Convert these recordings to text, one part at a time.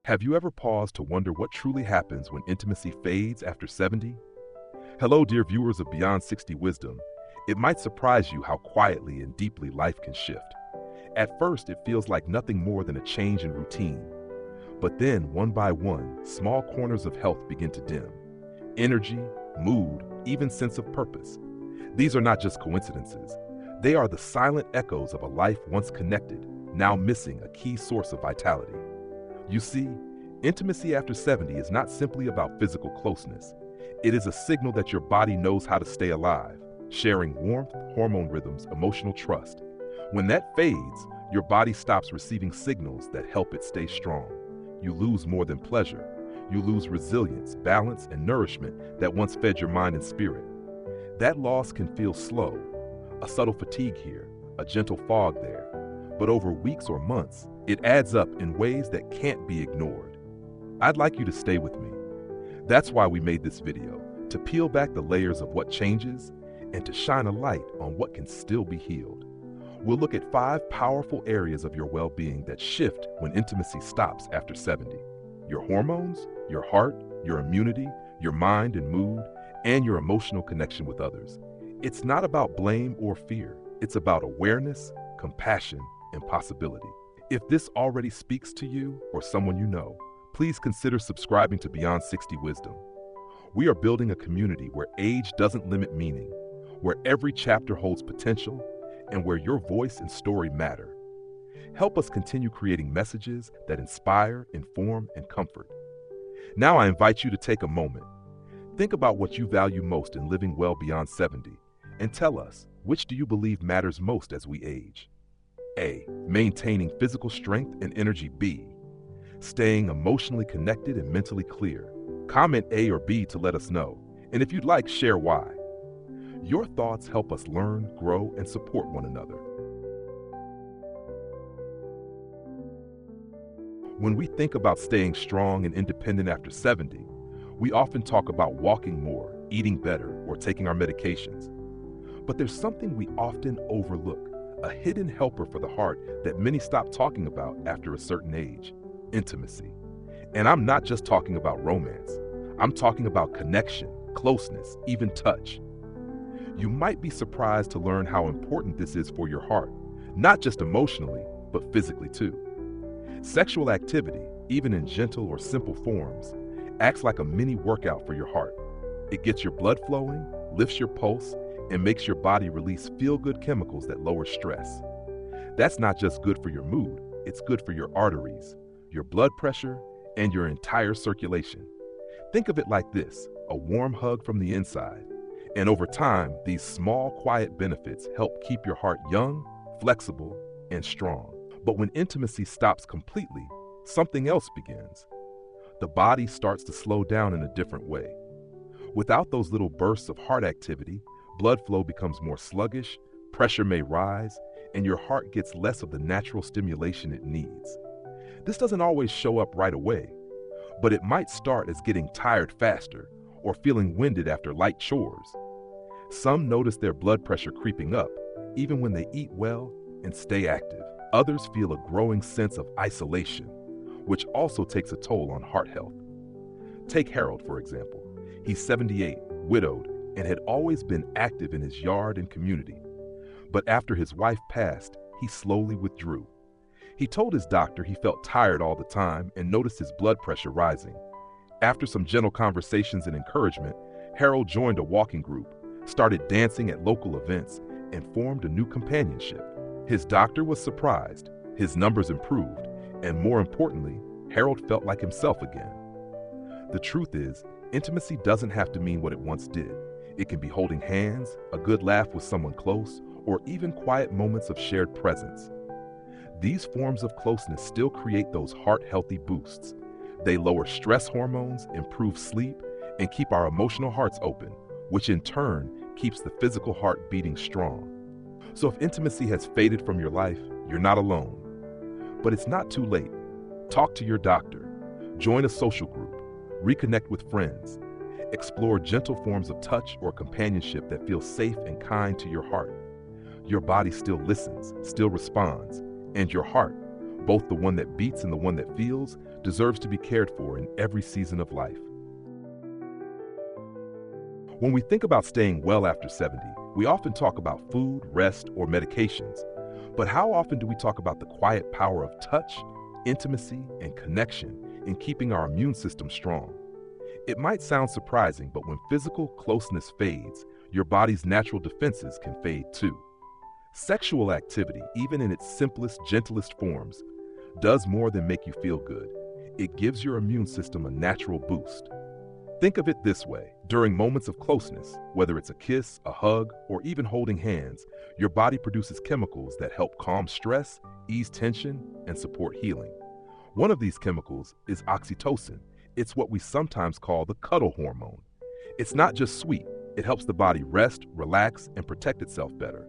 Have you ever paused to wonder what truly happens when intimacy fades after 70? Hello, dear viewers of Beyond 60 Wisdom. It might surprise you how quietly and deeply life can shift. At first, it feels like nothing more than a change in routine. But then, one by one, small corners of health begin to dim. Energy, mood, even sense of purpose. These are not just coincidences. They are the silent echoes of a life once connected, now missing a key source of vitality. You see, intimacy after 70 is not simply about physical closeness. It is a signal that your body knows how to stay alive, sharing warmth, hormone rhythms, emotional trust. When that fades, your body stops receiving signals that help it stay strong. You lose more than pleasure. You lose resilience, balance, and nourishment that once fed your mind and spirit. That loss can feel slow, a subtle fatigue here, a gentle fog there. But over weeks or months, it adds up in ways that can't be ignored. I'd like you to stay with me. That's why we made this video, to peel back the layers of what changes and to shine a light on what can still be healed. We'll look at 5 powerful areas of your well-being that shift when intimacy stops after 70. Your hormones, your heart, your immunity, your mind and mood, and your emotional connection with others. It's not about blame or fear. It's about awareness, compassion, and possibility. If this already speaks to you or someone you know, please consider subscribing to Beyond 60 Wisdom. We are building a community where age doesn't limit meaning, where every chapter holds potential, and where your voice and story matter. Help us continue creating messages that inspire, inform, and comfort. Now I invite you to take a moment. Think about what you value most in living well beyond 70, and tell us, which do you believe matters most as we age? A. Maintaining physical strength and energy. B. Staying emotionally connected and mentally clear. Comment A or B to let us know, and if you'd like, share why. Your thoughts help us learn, grow, and support one another. When we think about staying strong and independent after 70, we often talk about walking more, eating better, or taking our medications. But there's something we often overlook, a hidden helper for the heart that many stop talking about after a certain age: intimacy. And I'm not just talking about romance. I'm talking about connection, closeness, even touch. You might be surprised to learn how important this is for your heart, not just emotionally, but physically too. Sexual activity, even in gentle or simple forms, acts like a mini workout for your heart. It gets your blood flowing, lifts your pulse, and makes your body release feel-good chemicals that lower stress. That's not just good for your mood, it's good for your arteries, your blood pressure, and your entire circulation. Think of it like this: a warm hug from the inside. And over time, these small, quiet benefits help keep your heart young, flexible, and strong. But when intimacy stops completely, something else begins. The body starts to slow down in a different way. Without those little bursts of heart activity, blood flow becomes more sluggish, pressure may rise, and your heart gets less of the natural stimulation it needs. This doesn't always show up right away, but it might start as getting tired faster or feeling winded after light chores. Some notice their blood pressure creeping up, even when they eat well and stay active. Others feel a growing sense of isolation, which also takes a toll on heart health. Take Harold, for example. He's 78, widowed, and had always been active in his yard and community. But after his wife passed, he slowly withdrew. He told his doctor he felt tired all the time and noticed his blood pressure rising. After some gentle conversations and encouragement, Harold joined a walking group, started dancing at local events, and formed a new companionship. His doctor was surprised, his numbers improved, and more importantly, Harold felt like himself again. The truth is, intimacy doesn't have to mean what it once did. It can be holding hands, a good laugh with someone close, or even quiet moments of shared presence. These forms of closeness still create those heart-healthy boosts. They lower stress hormones, improve sleep, and keep our emotional hearts open, which in turn keeps the physical heart beating strong. So if intimacy has faded from your life, you're not alone. But it's not too late. Talk to your doctor, join a social group, reconnect with friends, explore gentle forms of touch or companionship that feel safe and kind to your heart. Your body still listens, still responds, and your heart, both the one that beats and the one that feels, deserves to be cared for in every season of life. When we think about staying well after 70, we often talk about food, rest, or medications. But how often do we talk about the quiet power of touch, intimacy, and connection in keeping our immune system strong? It might sound surprising, but when physical closeness fades, your body's natural defenses can fade too. Sexual activity, even in its simplest, gentlest forms, does more than make you feel good. It gives your immune system a natural boost. Think of it this way. During moments of closeness, whether it's a kiss, a hug, or even holding hands, your body produces chemicals that help calm stress, ease tension, and support healing. One of these chemicals is oxytocin. It's what we sometimes call the cuddle hormone. It's not just sweet, it helps the body rest, relax, and protect itself better.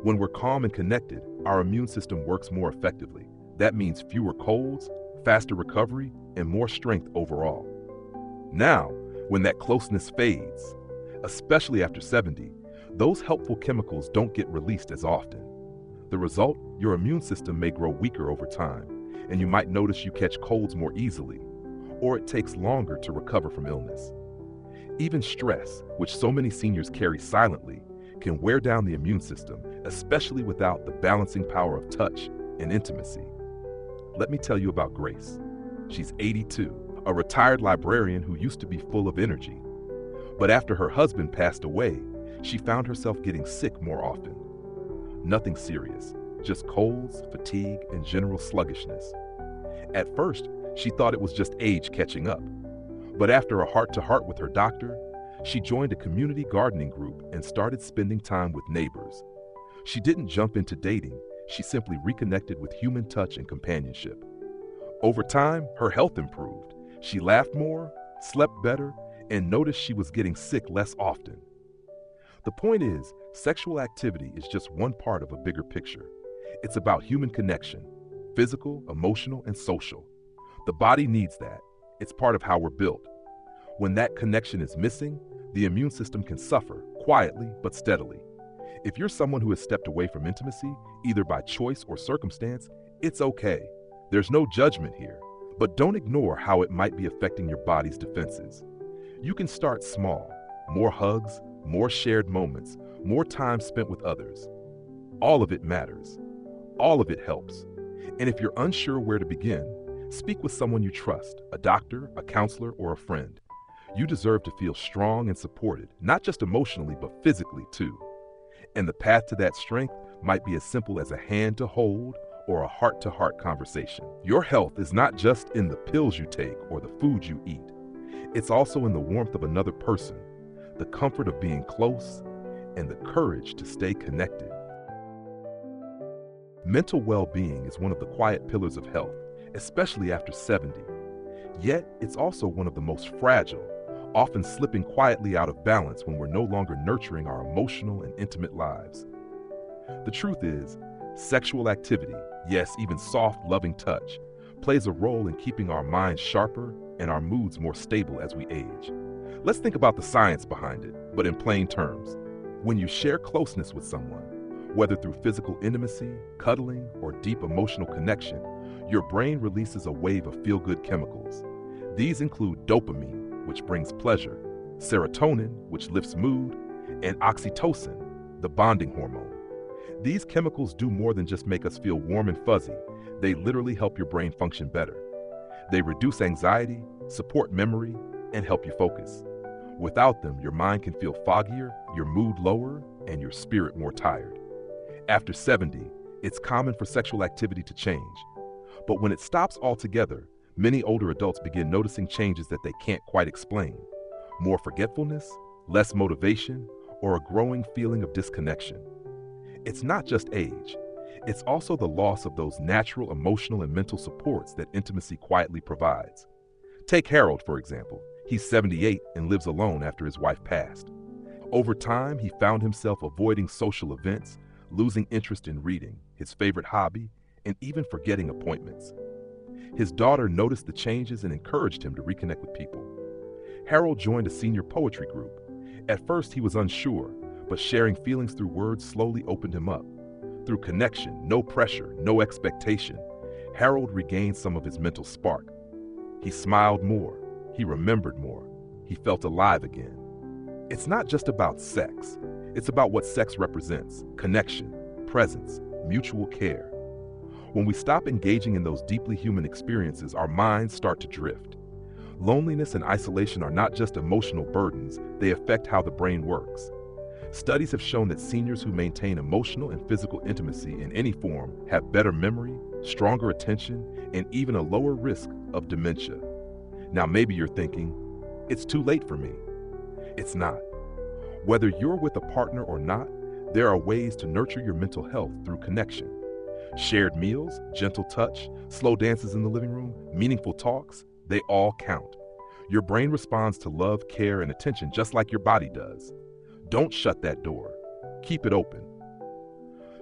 When we're calm and connected, our immune system works more effectively. That means fewer colds, faster recovery, and more strength overall. Now, when that closeness fades, especially after 70, those helpful chemicals don't get released as often. The result, your immune system may grow weaker over time, and you might notice you catch colds more easily, or it takes longer to recover from illness. Even stress, which so many seniors carry silently, can wear down the immune system, especially without the balancing power of touch and intimacy. Let me tell you about Grace. She's 82, a retired librarian who used to be full of energy. But after her husband passed away, she found herself getting sick more often. Nothing serious, just colds, fatigue, and general sluggishness. At first, she thought it was just age catching up. But after a heart-to-heart with her doctor, she joined a community gardening group and started spending time with neighbors. She didn't jump into dating, she simply reconnected with human touch and companionship. Over time, her health improved. She laughed more, slept better, and noticed she was getting sick less often. The point is, sexual activity is just one part of a bigger picture. It's about human connection, physical, emotional, and social. The body needs that. It's part of how we're built. When that connection is missing, the immune system can suffer, quietly but steadily. If you're someone who has stepped away from intimacy, either by choice or circumstance, it's okay. There's no judgment here. But don't ignore how it might be affecting your body's defenses. You can start small. More hugs, more shared moments, more time spent with others. All of it matters. All of it helps. And if you're unsure where to begin, speak with someone you trust, a doctor, a counselor, or a friend. You deserve to feel strong and supported, not just emotionally, but physically too. And the path to that strength might be as simple as a hand to hold or a heart-to-heart conversation. Your health is not just in the pills you take or the food you eat. It's also in the warmth of another person, the comfort of being close, and the courage to stay connected. Mental well-being is one of the quiet pillars of health, especially after 70. Yet, it's also one of the most fragile, often slipping quietly out of balance when we're no longer nurturing our emotional and intimate lives. The truth is, sexual activity, yes, even soft, loving touch, plays a role in keeping our minds sharper and our moods more stable as we age. Let's think about the science behind it, but in plain terms. When you share closeness with someone, whether through physical intimacy, cuddling, or deep emotional connection, your brain releases a wave of feel-good chemicals. These include dopamine, which brings pleasure, serotonin, which lifts mood, and oxytocin, the bonding hormone. These chemicals do more than just make us feel warm and fuzzy. They literally help your brain function better. They reduce anxiety, support memory, and help you focus. Without them, your mind can feel foggier, your mood lower, and your spirit more tired. After 70, it's common for sexual activity to change. But when it stops altogether, many older adults begin noticing changes that they can't quite explain. More forgetfulness, less motivation, or a growing feeling of disconnection. It's not just age. It's also the loss of those natural emotional and mental supports that intimacy quietly provides. Take Harold, for example. He's 78 and lives alone after his wife passed. Over time, he found himself avoiding social events, losing interest in reading, his favorite hobby, and even forgetting appointments. His daughter noticed the changes and encouraged him to reconnect with people. Harold joined a senior poetry group. At first, he was unsure, but sharing feelings through words slowly opened him up. Through connection, no pressure, no expectation, Harold regained some of his mental spark. He smiled more. He remembered more. He felt alive again. It's not just about sex. It's about what sex represents: connection, presence, mutual care. When we stop engaging in those deeply human experiences, our minds start to drift. Loneliness and isolation are not just emotional burdens, they affect how the brain works. Studies have shown that seniors who maintain emotional and physical intimacy in any form have better memory, stronger attention, and even a lower risk of dementia. Now maybe you're thinking, it's too late for me. It's not. Whether you're with a partner or not, there are ways to nurture your mental health through connection. Shared meals, gentle touch, slow dances in the living room, meaningful talks, they all count. Your brain responds to love, care, and attention just like your body does. Don't shut that door. Keep it open.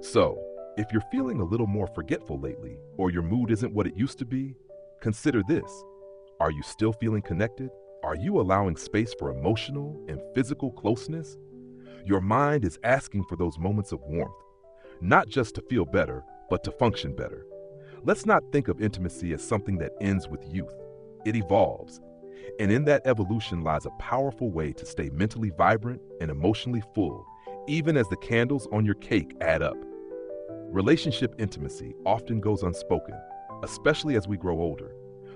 So, if you're feeling a little more forgetful lately, or your mood isn't what it used to be, consider this. Are you still feeling connected? Are you allowing space for emotional and physical closeness? Your mind is asking for those moments of warmth, not just to feel better, but to function better. Let's not think of intimacy as something that ends with youth. It evolves. And in that evolution lies a powerful way to stay mentally vibrant and emotionally full, even as the candles on your cake add up. Relationship intimacy often goes unspoken, especially as we grow older.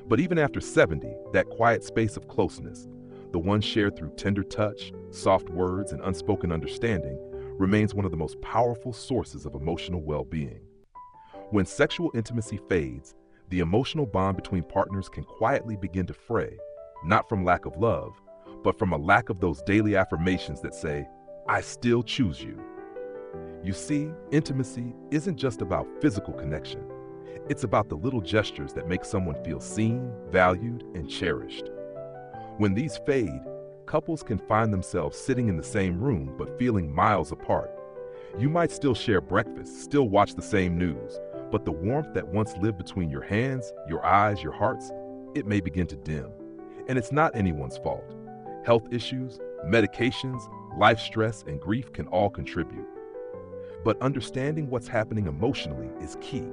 But even after 70, that quiet space of closeness, the one shared through tender touch, soft words, and unspoken understanding, remains one of the most powerful sources of emotional well-being. When sexual intimacy fades, the emotional bond between partners can quietly begin to fray, not from lack of love, but from a lack of those daily affirmations that say, I still choose you. You see, intimacy isn't just about physical connection. It's about the little gestures that make someone feel seen, valued, and cherished. When these fade, couples can find themselves sitting in the same room but feeling miles apart. You might still share breakfast, still watch the same news, but the warmth that once lived between your hands, your eyes, your hearts, it may begin to dim. And it's not anyone's fault. Health issues, medications, life stress, and grief can all contribute. But understanding what's happening emotionally is key.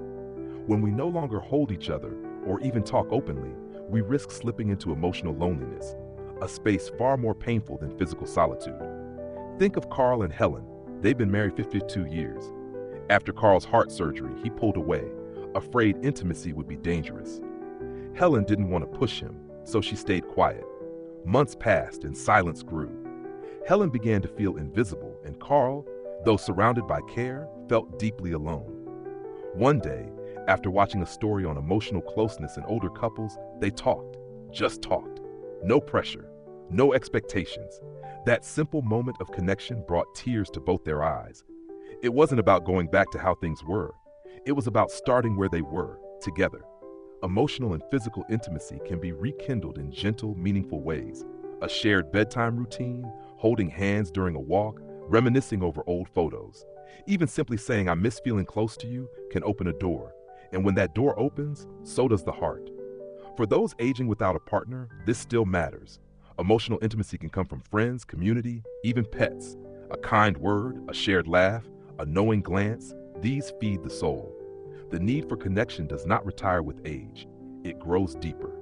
When we no longer hold each other or even talk openly, we risk slipping into emotional loneliness, a space far more painful than physical solitude. Think of Carl and Helen. They've been married 52 years. After Carl's heart surgery, he pulled away, afraid intimacy would be dangerous. Helen didn't want to push him, so she stayed quiet. Months passed and silence grew. Helen began to feel invisible, and Carl, though surrounded by care, felt deeply alone. One day, after watching a story on emotional closeness in older couples, they talked, just talked. No pressure, no expectations. That simple moment of connection brought tears to both their eyes. It wasn't about going back to how things were. It was about starting where they were, together. Emotional and physical intimacy can be rekindled in gentle, meaningful ways. A shared bedtime routine, holding hands during a walk, reminiscing over old photos. Even simply saying, I miss feeling close to you, can open a door. And when that door opens, so does the heart. For those aging without a partner, this still matters. Emotional intimacy can come from friends, community, even pets. A kind word, a shared laugh, a knowing glance, these feed the soul. The need for connection does not retire with age. It grows deeper.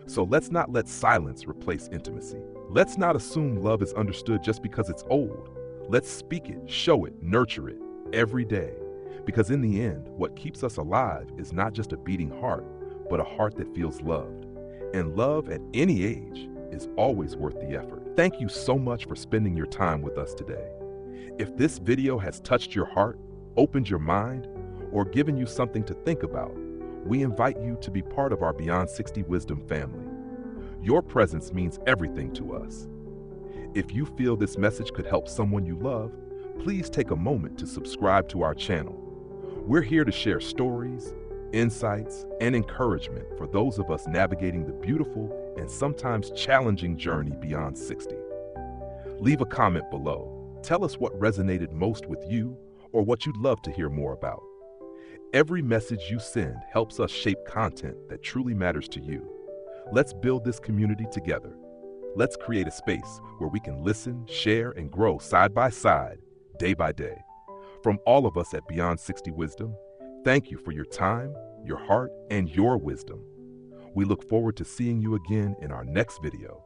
So let's not let silence replace intimacy. Let's not assume love is understood just because it's old. Let's speak it, show it, nurture it every day. Because in the end, what keeps us alive is not just a beating heart, but a heart that feels loved. And love at any age is always worth the effort. Thank you so much for spending your time with us today. If this video has touched your heart, opened your mind, or given you something to think about, we invite you to be part of our Beyond 60 Wisdom family. Your presence means everything to us. If you feel this message could help someone you love, please take a moment to subscribe to our channel. We're here to share stories, insights, and encouragement for those of us navigating the beautiful and sometimes challenging journey beyond 60. Leave a comment below. Tell us what resonated most with you or what you'd love to hear more about. Every message you send helps us shape content that truly matters to you. Let's build this community together. Let's create a space where we can listen, share, and grow side by side, day by day. From all of us at Beyond 60 Wisdom, thank you for your time, your heart, and your wisdom. We look forward to seeing you again in our next video.